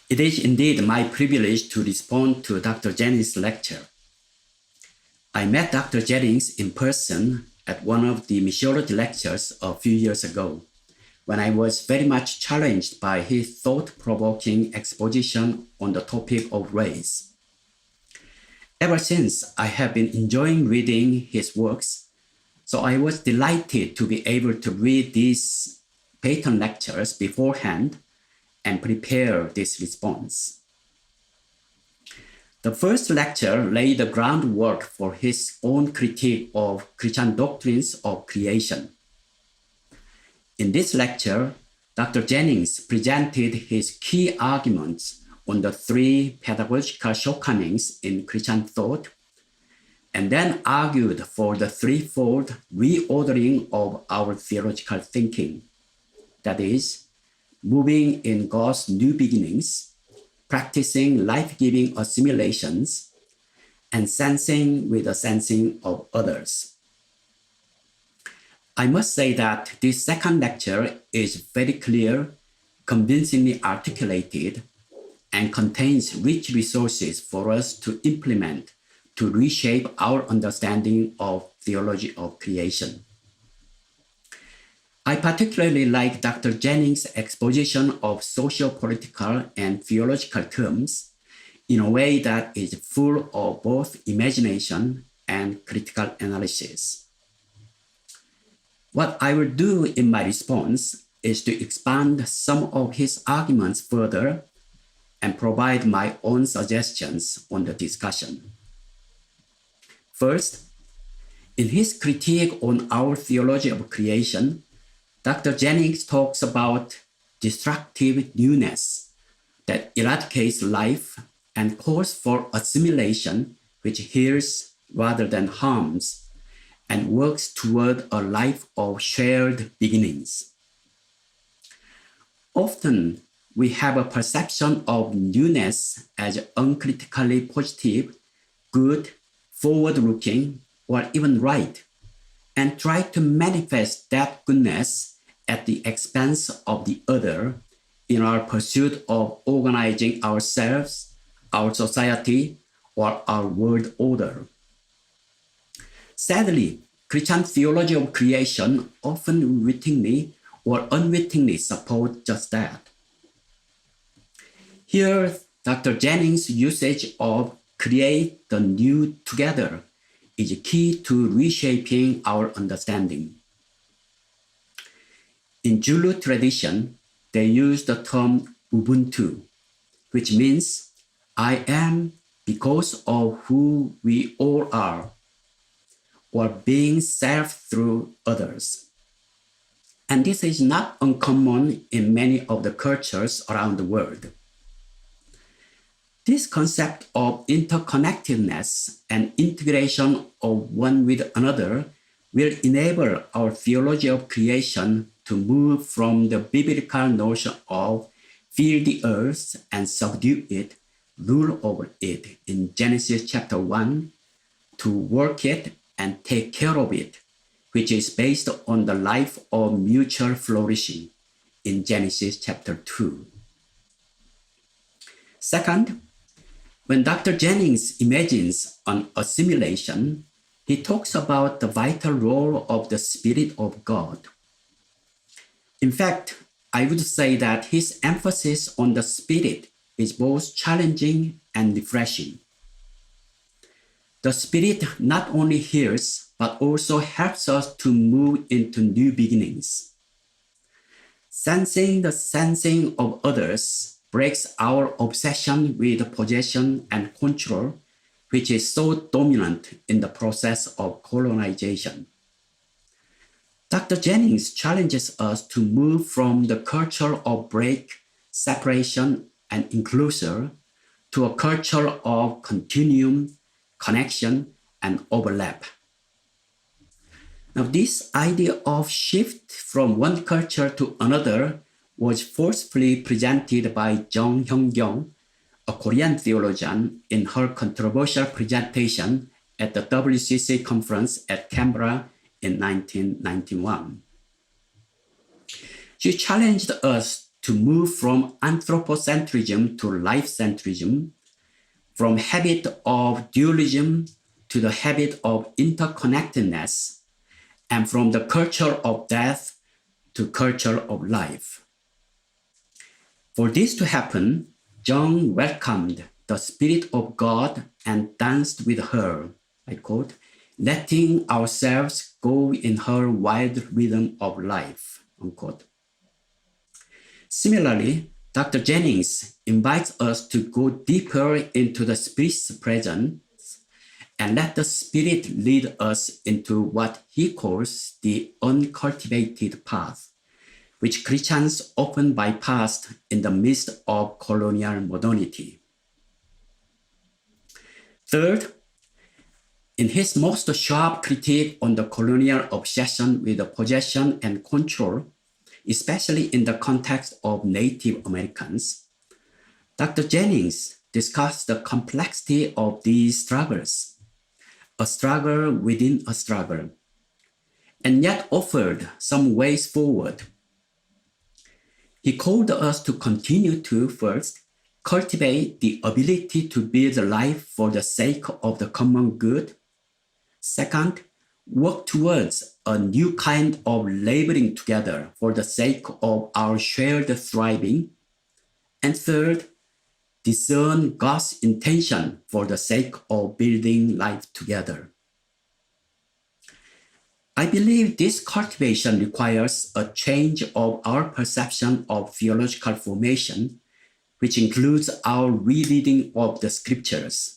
It is indeed my privilege to respond to Dr. Jennings' lecture. I met Dr. Jennings in person at one of the missiology lectures a few years ago, when I was very much challenged by his thought-provoking exposition on the topic of race. Ever since, I have been enjoying reading his works, so I was delighted to be able to read these patent lectures beforehand and prepare this response. The first lecture laid the groundwork for his own critique of Christian doctrines of creation. In this lecture, Dr. Jennings presented his key arguments on the three pedagogical shortcomings in Christian thought, and then argued for the threefold reordering of our theological thinking. That is, moving in God's new beginnings, practicing life-giving assimilations, and sensing with the sensing of others. I must say that this second lecture is very clear, convincingly articulated, and contains rich resources for us to implement to reshape our understanding of theology of creation. I particularly like Dr. Jennings' exposition of socio-political and theological terms in a way that is full of both imagination and critical analysis. What I will do in my response is to expand some of his arguments further and provide my own suggestions on the discussion. First, in his critique on our theology of creation, Dr. Jennings talks about destructive newness that eradicates life and calls for assimilation which heals rather than harms and works toward a life of shared beginnings. Often, we have a perception of newness as uncritically positive, good, forward-looking, or even right, and try to manifest that goodness at the expense of the other in our pursuit of organizing ourselves, our society, or our world order. Sadly, Christian theology of creation often wittingly or unwittingly support just that. Here, Dr. Jennings' usage of create the new together is key to reshaping our understanding. In Zulu tradition, they use the term Ubuntu, which means I am because of who we all are, or being self through others. And this is not uncommon in many of the cultures around the world. This concept of interconnectedness and integration of one with another will enable our theology of creation to move from the biblical notion of fill the earth and subdue it, rule over it in Genesis chapter 1, to work it and take care of it, which is based on the life of mutual flourishing in Genesis chapter 2. Second, when Dr. Jennings imagines an assimilation, he talks about the vital role of the Spirit of God. In fact, I would say that his emphasis on the Spirit is both challenging and refreshing. The Spirit not only heals, but also helps us to move into new beginnings. Sensing the sensing of others breaks our obsession with possession and control, which is so dominant in the process of colonization. Dr. Jennings challenges us to move from the culture of break, separation, and inclusion to a culture of continuum, connection, and overlap. Now, this idea of shift from one culture to another was forcefully presented by Jung Hyung-kyung, a Korean theologian, in her controversial presentation at the WCC conference at Canberra in 1991. She challenged us to move from anthropocentrism to life-centrism, from habit of dualism to the habit of interconnectedness, and from the culture of death to culture of life. For this to happen, John welcomed the Spirit of God and danced with her, I quote, letting ourselves go in her wild rhythm of life, unquote. Similarly, Dr. Jennings invites us to go deeper into the Spirit's presence and let the Spirit lead us into what he calls the uncultivated path, which Christians often bypassed in the midst of colonial modernity. Third, in his most sharp critique on the colonial obsession with possession and control, especially in the context of Native Americans, Dr. Jennings discussed the complexity of these struggles, a struggle within a struggle, and yet offered some ways forward. He called us to continue to, first, cultivate the ability to build life for the sake of the common good. Second, work towards a new kind of laboring together for the sake of our shared thriving. And third, discern God's intention for the sake of building life together. I believe this cultivation requires a change of our perception of theological formation, which includes our rereading of the scriptures.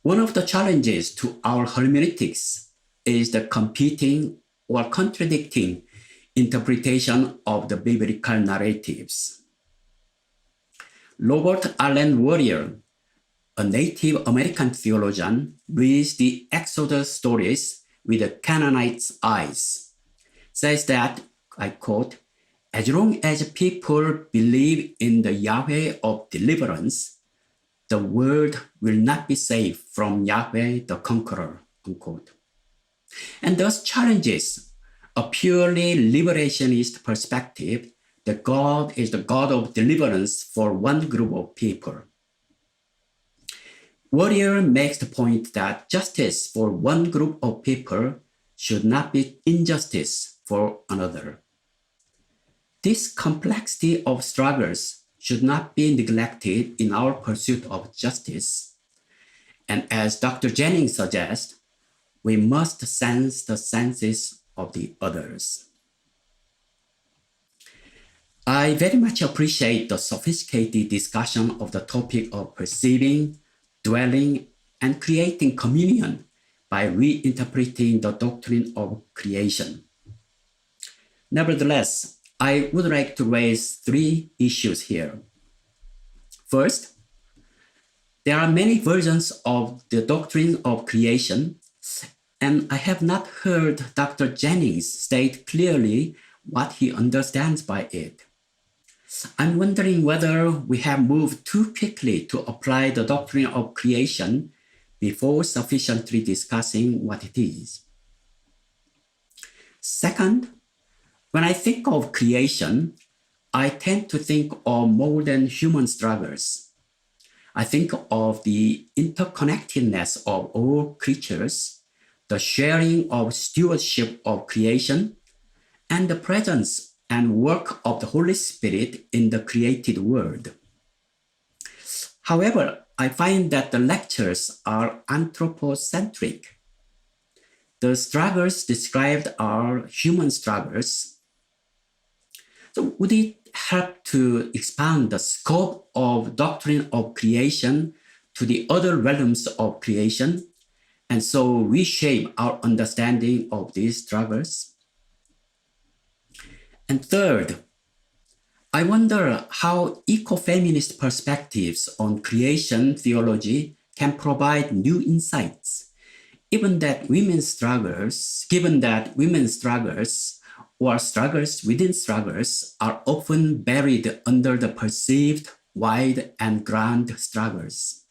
One of the challenges to our hermeneutics is the competing or contradicting interpretation of the biblical narratives. Robert Allen Warrior, a Native American theologian, reads the Exodus stories with a Canaanite's eyes, says that, I quote, as long as people believe in the Yahweh of deliverance, the world will not be safe from Yahweh the conqueror, unquote. And thus challenges a purely liberationist perspective that God is the God of deliverance for one group of people. Warrior makes the point that justice for one group of people should not be injustice for another. This complexity of struggles should not be neglected in our pursuit of justice. And as Dr. Jennings suggests, we must sense the senses of the others. I very much appreciate the sophisticated discussion of the topic of perceiving, dwelling, and creating communion by reinterpreting the doctrine of creation. Nevertheless, I would like to raise 3 issues here. First, there are many versions of the doctrine of creation, and I have not heard Dr. Jennings state clearly what he understands by it. I'm wondering whether we have moved too quickly to apply the doctrine of creation before sufficiently discussing what it is. Second, when I think of creation, I tend to think of more than human struggles. I think of the interconnectedness of all creatures, the sharing of stewardship of creation, and the presence and work of the Holy Spirit in the created world. However, I find that the lectures are anthropocentric. The struggles described are human struggles. So would it help to expand the scope of doctrine of creation to the other realms of creation, and so reshape our understanding of these struggles? And third, I wonder how eco-feminist perspectives on creation theology can provide new insights, given that women's struggles or struggles within struggles are often buried under the perceived wide and grand struggles.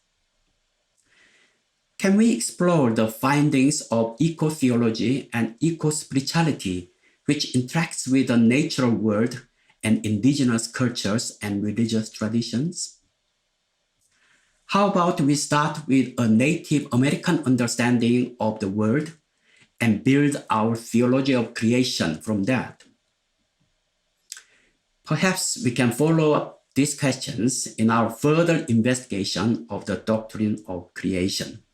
Can we explore the findings of eco-theology and eco-spirituality, which interacts with the natural world and indigenous cultures and religious traditions? How about we start with a Native American understanding of the world and build our theology of creation from that? Perhaps we can follow up these questions in our further investigation of the doctrine of creation.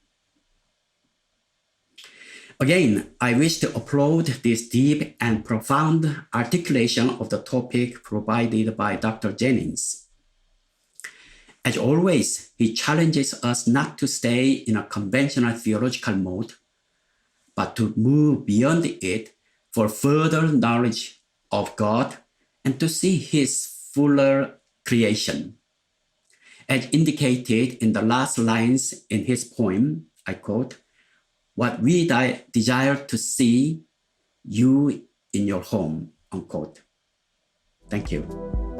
Again, I wish to applaud this deep and profound articulation of the topic provided by Dr. Jennings. As always, he challenges us not to stay in a conventional theological mode, but to move beyond it for further knowledge of God and to see his fuller creation. As indicated in the last lines in his poem, I quote, "What we desire to see you in your home," unquote. Thank you.